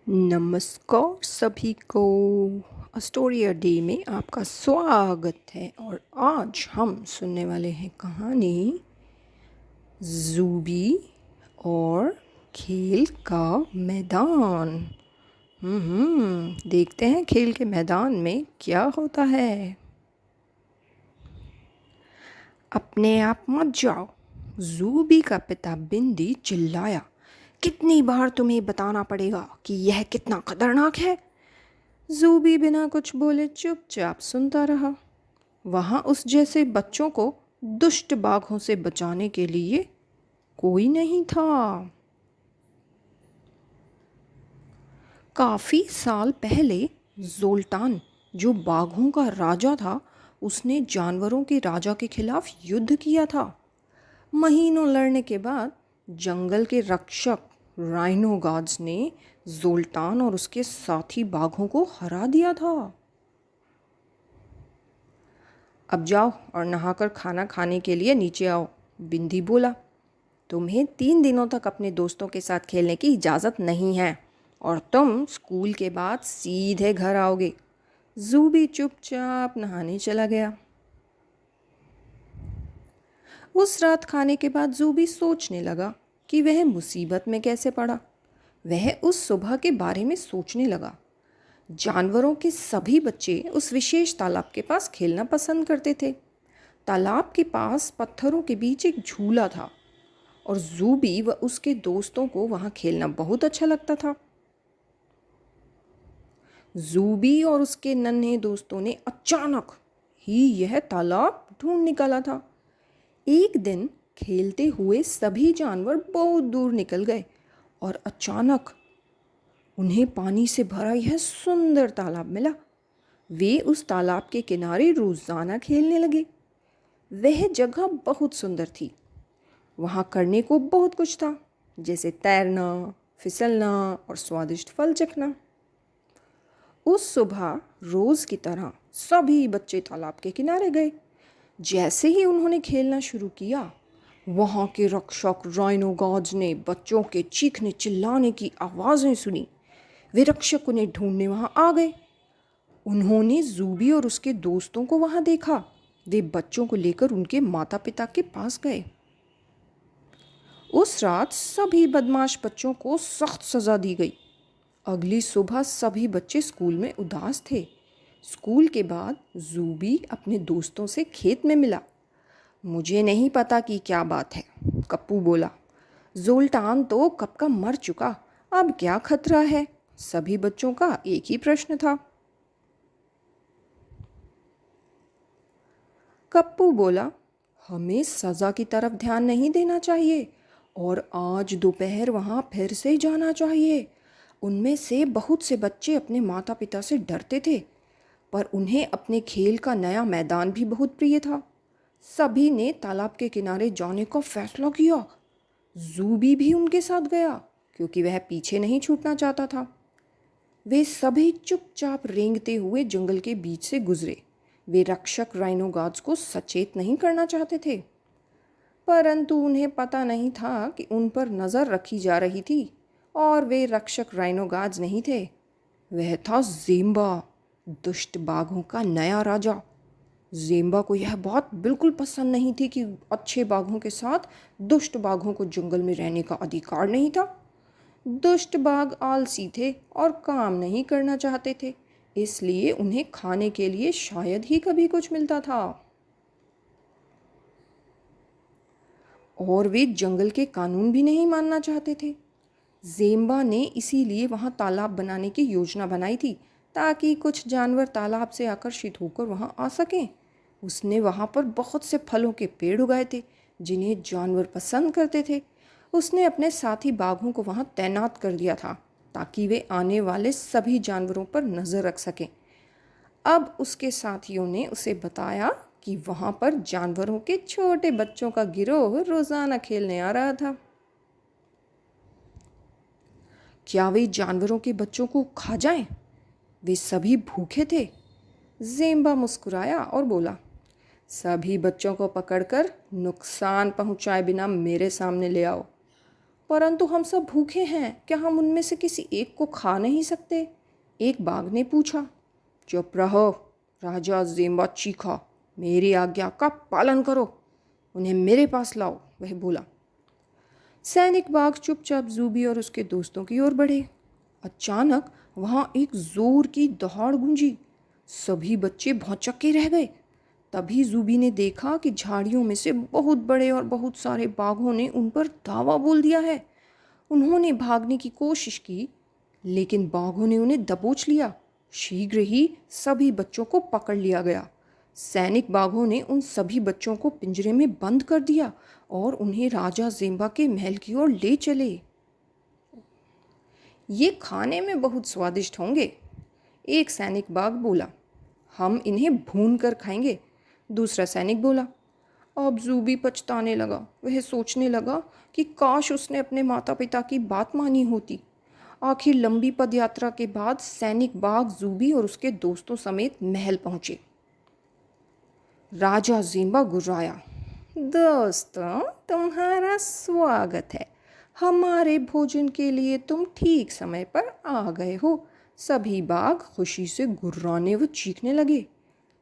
नमस्कार सभी को। स्टोरी अ डे में आपका स्वागत है और आज हम सुनने वाले हैं कहानी ज़ूबी और खेल का मैदान। देखते हैं खेल के मैदान में क्या होता है। अपने आप मत जाओ, ज़ूबी का पिता बिंदी चिल्लाया। कितनी बार तुम्हें बताना पड़ेगा कि यह कितना खतरनाक है। ज़ूबी बिना कुछ बोले चुपचाप सुनता रहा। वहाँ उस जैसे बच्चों को दुष्ट बाघों से बचाने के लिए कोई नहीं था। काफ़ी साल पहले जोल्टान, जो बाघों का राजा था, उसने जानवरों के राजा के खिलाफ युद्ध किया था। महीनों लड़ने के बाद जंगल के रक्षक राइनो गार्ड्स ने जोल्टान और उसके साथी बाघों को हरा दिया था। अब जाओ और नहाकर खाना खाने के लिए नीचे आओ, बिंदी बोला। तुम्हें 3 दिनों तक अपने दोस्तों के साथ खेलने की इजाज़त नहीं है और तुम स्कूल के बाद सीधे घर आओगे। ज़ूबी चुपचाप नहाने चला गया। उस रात खाने के बाद ज़ूबी सोचने लगा कि वह मुसीबत में कैसे पड़ा। वह उस सुबह के बारे में सोचने लगा। जानवरों के सभी बच्चे उस विशेष तालाब के पास खेलना पसंद करते थे। तालाब के पास पत्थरों के बीच एक झूला था और ज़ूबी व उसके दोस्तों को वहाँ खेलना बहुत अच्छा लगता था। ज़ूबी और उसके नन्हे दोस्तों ने अचानक ही यह तालाब ढूंढ निकाला था। एक दिन खेलते हुए सभी जानवर बहुत दूर निकल गए और अचानक उन्हें पानी से भरा यह सुंदर तालाब मिला। वे उस तालाब के किनारे रोज़ाना खेलने लगे। वह जगह बहुत सुंदर थी। वहाँ करने को बहुत कुछ था, जैसे तैरना, फिसलना और स्वादिष्ट फल चखना। उस सुबह रोज़ की तरह सभी बच्चे तालाब के किनारे गए। जैसे ही उन्होंने खेलना शुरू किया, वहाँ के रक्षक राइनो गार्ड्स ने बच्चों के चीखने चिल्लाने की आवाज़ें सुनी। वे रक्षक उन्हें ढूंढने वहाँ आ गए। उन्होंने ज़ूबी और उसके दोस्तों को वहाँ देखा। वे बच्चों को लेकर उनके माता पिता के पास गए। उस रात सभी बदमाश बच्चों को सख्त सज़ा दी गई। अगली सुबह सभी बच्चे स्कूल में उदास थे। स्कूल के बाद ज़ूबी अपने दोस्तों से खेत में मिला। मुझे नहीं पता कि क्या बात है, कप्पू बोला। जोल्टान तो कब का मर चुका, अब क्या खतरा है? सभी बच्चों का एक ही प्रश्न था। कप्पू बोला, हमें सज़ा की तरफ ध्यान नहीं देना चाहिए और आज दोपहर वहाँ फिर से जाना चाहिए। उनमें से बहुत से बच्चे अपने माता पिता से डरते थे, पर उन्हें अपने खेल का नया मैदान भी बहुत प्रिय था। सभी ने तालाब के किनारे जाने का फैसला किया। ज़ूबी भी उनके साथ गया क्योंकि वह पीछे नहीं छूटना चाहता था। वे सभी चुपचाप रेंगते हुए जंगल के बीच से गुजरे। वे रक्षक राइनो गार्ड्स को सचेत नहीं करना चाहते थे, परंतु उन्हें पता नहीं था कि उन पर नज़र रखी जा रही थी और वे रक्षक राइनो गार्ड्स नहीं थे। वह था ज़ेम्बा, दुष्ट बाघों का नया राजा। ज़ेम्बा को यह बात बिल्कुल पसंद नहीं थी कि अच्छे बाघों के साथ दुष्ट बाघों को जंगल में रहने का अधिकार नहीं था। दुष्ट बाघ आलसी थे और काम नहीं करना चाहते थे, इसलिए उन्हें खाने के लिए शायद ही कभी कुछ मिलता था। और वे जंगल के कानून भी नहीं मानना चाहते थे। ज़ेम्बा ने इसीलिए वहाँ तालाब बनाने की योजना बनाई थी ताकि कुछ जानवर तालाब से आकर्षित होकर वहाँ आ सकें। उसने वहाँ पर बहुत से फलों के पेड़ उगाए थे जिन्हें जानवर पसंद करते थे। उसने अपने साथी बाघों को वहाँ तैनात कर दिया था ताकि वे आने वाले सभी जानवरों पर नज़र रख सकें। अब उसके साथियों ने उसे बताया कि वहाँ पर जानवरों के छोटे बच्चों का गिरोह रोज़ाना खेलने आ रहा था। क्या वे जानवरों के बच्चों को खा जाएं? वे सभी भूखे थे। ज़ेम्बा मुस्कुराया और बोला, सभी बच्चों को पकड़कर नुकसान पहुंचाए बिना मेरे सामने ले आओ। परंतु हम सब भूखे हैं, क्या हम उनमें से किसी एक को खा नहीं सकते? एक बाघ ने पूछा। चुप रहो, राजा ज़ेम्बा चीखा। मेरी आज्ञा का पालन करो, उन्हें मेरे पास लाओ, वह बोला। सैनिक बाघ चुपचाप जूबी और उसके दोस्तों की ओर बढ़े। अचानक वहाँ एक जोर की दहाड़ गूंजी। सभी बच्चे भौंचक्के रह गए। तभी जूबी ने देखा कि झाड़ियों में से बहुत बड़े और बहुत सारे बाघों ने उन पर धावा बोल दिया है। उन्होंने भागने की कोशिश की, लेकिन बाघों ने उन्हें दबोच लिया। शीघ्र ही सभी बच्चों को पकड़ लिया गया। सैनिक बाघों ने उन सभी बच्चों को पिंजरे में बंद कर दिया और उन्हें राजा ज़ेम्बा के महल की ओर ले चले। ये खाने में बहुत स्वादिष्ट होंगे, एक सैनिक बाघ बोला। हम इन्हें भून कर खाएंगे, दूसरा सैनिक बोला। अब जूबी पछताने लगा। वह सोचने लगा कि काश उसने अपने माता पिता की बात मानी होती। आखिर लंबी पदयात्रा के बाद सैनिक बाघ जूबी और उसके दोस्तों समेत महल पहुंचे। राजा ज़ेम्बा गुर्राया। दोस्तों, तुम्हारा स्वागत है। हमारे भोजन के लिए तुम ठीक समय पर आ गए हो। सभी बाघ खुशी से गुर्राने व चीखने लगे।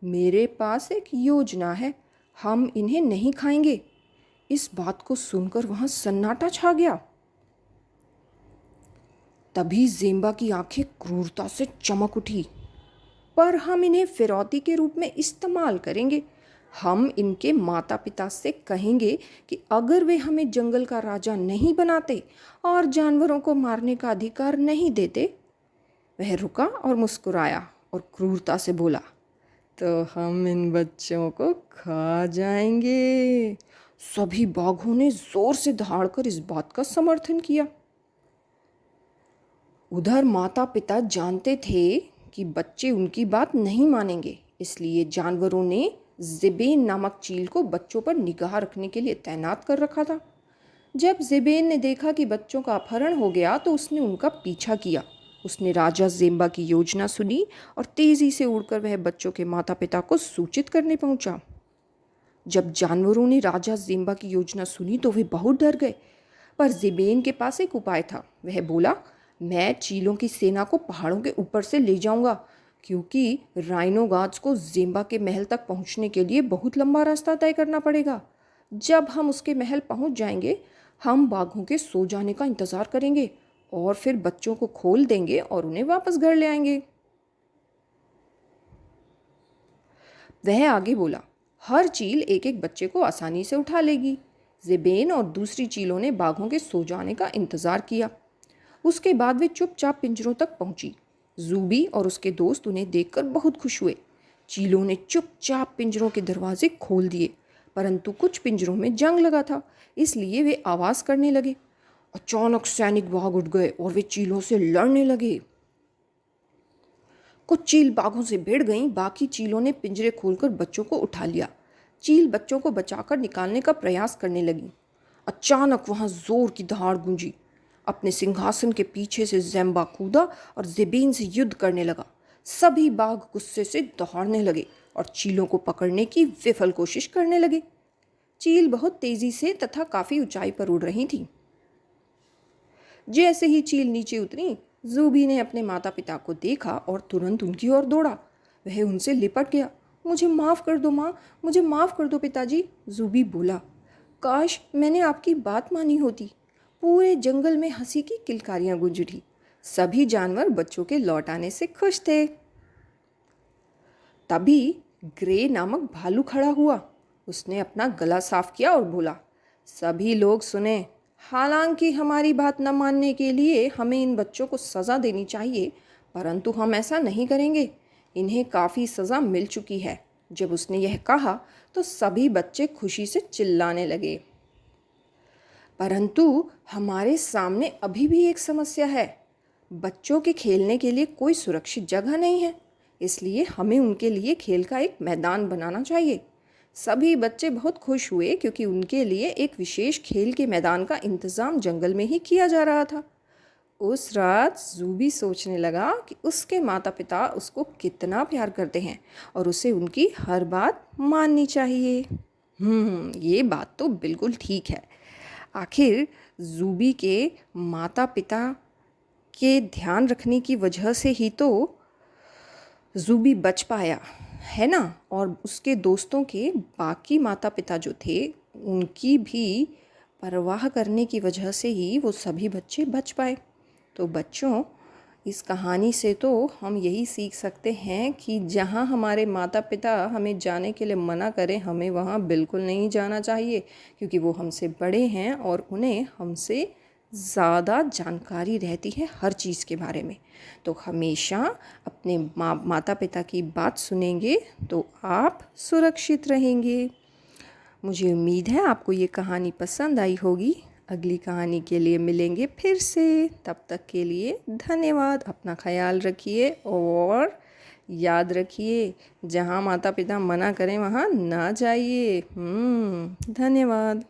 मेरे पास एक योजना है, हम इन्हें नहीं खाएंगे। इस बात को सुनकर वहाँ सन्नाटा छा गया। तभी ज़ेम्बा की आंखें क्रूरता से चमक उठी। पर हम इन्हें फिरौती के रूप में इस्तेमाल करेंगे। हम इनके माता पिता से कहेंगे कि अगर वे हमें जंगल का राजा नहीं बनाते और जानवरों को मारने का अधिकार नहीं देते। वह रुका और मुस्कुराया और क्रूरता से बोला, तो हम इन बच्चों को खा जाएंगे। सभी बाघों ने जोर से दहाड़कर इस बात का समर्थन किया। उधर माता पिता जानते थे कि बच्चे उनकी बात नहीं मानेंगे, इसलिए जानवरों ने ज़ेबेन नामक चील को बच्चों पर निगाह रखने के लिए तैनात कर रखा था। जब ज़ेबेन ने देखा कि बच्चों का अपहरण हो गया तो उसने उनका पीछा किया। उसने राजा ज़ेम्बा की योजना सुनी और तेज़ी से उड़कर वह बच्चों के माता पिता को सूचित करने पहुंचा। जब जानवरों ने राजा ज़ेम्बा की योजना सुनी तो वे बहुत डर गए, पर ज़ेबेन के पास एक उपाय था। वह बोला, मैं चीलों की सेना को पहाड़ों के ऊपर से ले जाऊंगा, क्योंकि राइनो गार्ड्स को ज़ेम्बा के महल तक पहुंचने के लिए बहुत लंबा रास्ता तय करना पड़ेगा। जब हम उसके महल पहुंच जाएंगे, हम बाघों के सो जाने का इंतज़ार करेंगे और फिर बच्चों को खोल देंगे और उन्हें वापस घर ले आएंगे। वह आगे बोला, हर चील एक एक बच्चे को आसानी से उठा लेगी। ज़ेबेन और दूसरी चीलों ने बाघों के सो जाने का इंतज़ार किया। उसके बाद वे चुपचाप पिंजरों तक पहुंची। जूबी और उसके दोस्त उन्हें देखकर बहुत खुश हुए। चीलों ने चुपचाप पिंजरों के दरवाजे खोल दिए, परंतु कुछ पिंजरों में जंग लगा था, इसलिए वे आवाज़ करने लगे। अचानक सैनिक बाघ उठ गए और वे चीलों से लड़ने लगे। कुछ चील बाघों से भिड़ गईं, बाकी चीलों ने पिंजरे खोलकर बच्चों को उठा लिया। चील बच्चों को बचाकर निकालने का प्रयास करने लगी। अचानक वहाँ जोर की दहाड़ गूंजी। अपने सिंहासन के पीछे से ज़ेम्बा कूदा और ज़ेबेन से युद्ध करने लगा। सभी बाघ गुस्से से दहाड़ने लगे और चीलों को पकड़ने की विफल कोशिश करने लगे। चील बहुत तेज़ी से तथा काफ़ी ऊंचाई पर उड़ रही थी। जैसे ही चील नीचे उतरी, जूबी ने अपने माता पिता को देखा और तुरंत उनकी ओर दौड़ा। वह उनसे लिपट गया। मुझे माफ़ कर दो माँ, मुझे माफ़ कर दो पिताजी, जूबी बोला। काश मैंने आपकी बात मानी होती। पूरे जंगल में हंसी की किलकारियां गूंज उठी। सभी जानवर बच्चों के लौट आने से खुश थे। तभी ग्रे नामक भालू खड़ा हुआ। उसने अपना गला साफ किया और बोला, सभी लोग सुने। हालांकि हमारी बात न मानने के लिए हमें इन बच्चों को सज़ा देनी चाहिए, परंतु हम ऐसा नहीं करेंगे। इन्हें काफ़ी सज़ा मिल चुकी है। जब उसने यह कहा तो सभी बच्चे खुशी से चिल्लाने लगे। परंतु हमारे सामने अभी भी एक समस्या है। बच्चों के खेलने के लिए कोई सुरक्षित जगह नहीं है, इसलिए हमें उनके लिए खेल का एक मैदान बनाना चाहिए। सभी बच्चे बहुत खुश हुए क्योंकि उनके लिए एक विशेष खेल के मैदान का इंतज़ाम जंगल में ही किया जा रहा था। उस रात जूबी सोचने लगा कि उसके माता पिता उसको कितना प्यार करते हैं और उसे उनकी हर बात माननी चाहिए। ये बात तो बिल्कुल ठीक है। आखिर ज़ूबी के माता पिता के ध्यान रखने की वजह से ही तो ज़ूबी बच पाया, है ना। और उसके दोस्तों के बाकी माता पिता जो थे उनकी भी परवाह करने की वजह से ही वो सभी बच्चे बच पाए। तो बच्चों, इस कहानी से तो हम यही सीख सकते हैं कि जहाँ हमारे माता पिता हमें जाने के लिए मना करें, हमें वहाँ बिल्कुल नहीं जाना चाहिए, क्योंकि वो हमसे बड़े हैं और उन्हें हमसे ज़्यादा जानकारी रहती है हर चीज़ के बारे में। तो हमेशा अपने माता पिता की बात सुनेंगे तो आप सुरक्षित रहेंगे। मुझे उम्मीद है आपको ये कहानी पसंद आई होगी। अगली कहानी के लिए मिलेंगे फिर से। तब तक के लिए धन्यवाद। अपना ख्याल रखिए और याद रखिए, जहाँ माता पिता मना करें वहाँ ना जाइए। धन्यवाद।